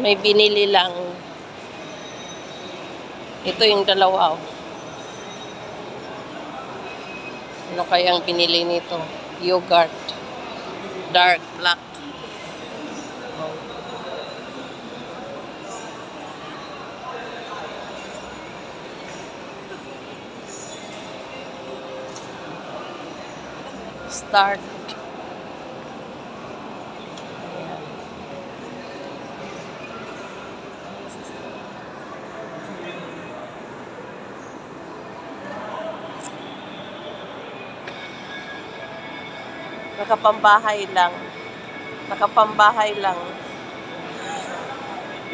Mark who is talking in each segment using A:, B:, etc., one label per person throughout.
A: May binili lang. Ito yung dalawa. Oh. Ano kayang binili nito? Yogurt. Dark black. Start. Nakapambahay lang. Nakapambahay lang.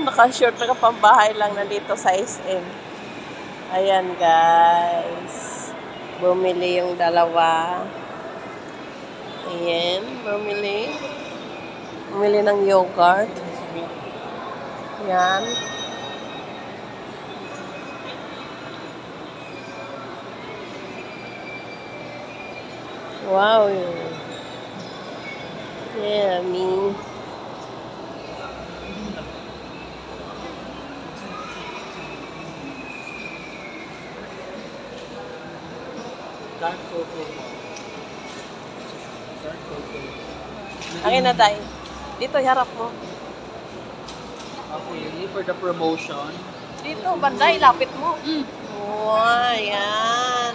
A: Naka-short, nakapambahay lang nandito sa SM. Ayan guys. Bumili yung dalawa. Ayan, bumili. Bumili ng yogurt. Ayan. Wow. Yummy.
B: Dark cocoa. Dark cocoa.
A: Akin na tayo. Dito, harap mo.
B: Okay, for the promotion.
A: Dito, banday, lapit mo. Wow, ayan.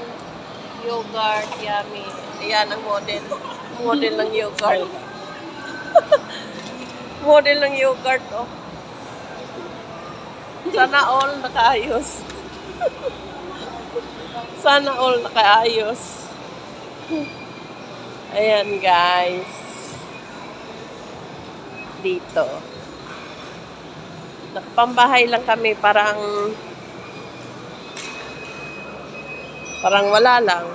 A: Yogurt, yummy. Ayan ang model. Model ng yogurt. Model ng yogurt, oh. Sana all nakaayos. Sana all nakaayos. Ayan, guys. Dito. Nakapambahay lang kami, parang wala lang.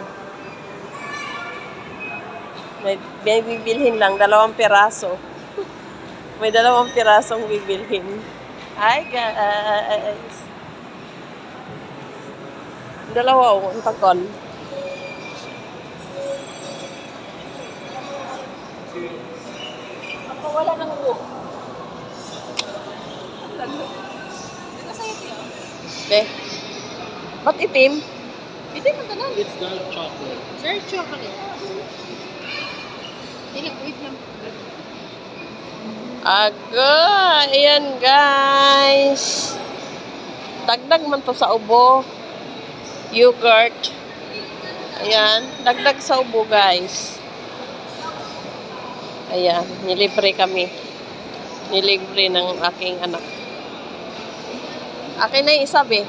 A: May bibilhin lang, 2 piraso. May 2 pirasong bibilhin. Hi guys! 2 ang takon.
C: Ako wala nang buo. Ito sa'yo tiyo.
A: Be, ba't itim?
C: Ito yung tanan.
B: It's dark chocolate.
C: Sir, chocolate. Wait lang.
A: Aga! Ayan guys! Dagdag man to sa ubo. Yogurt. Ayan. Dagdag sa ubo guys. Ayan. Nilibre kami. Nilibre ng aking anak. Akin na yung isa, be.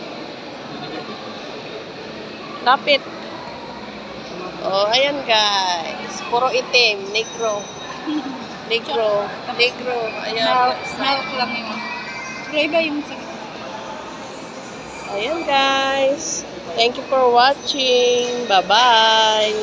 A: Lapit. Oh, ayan guys. Puro itim. Negro. Negro. Negro. Ayan.
C: Milk lang yun. Pero iba yung sa
A: Ayan guys. Thank you for watching. Bye-bye.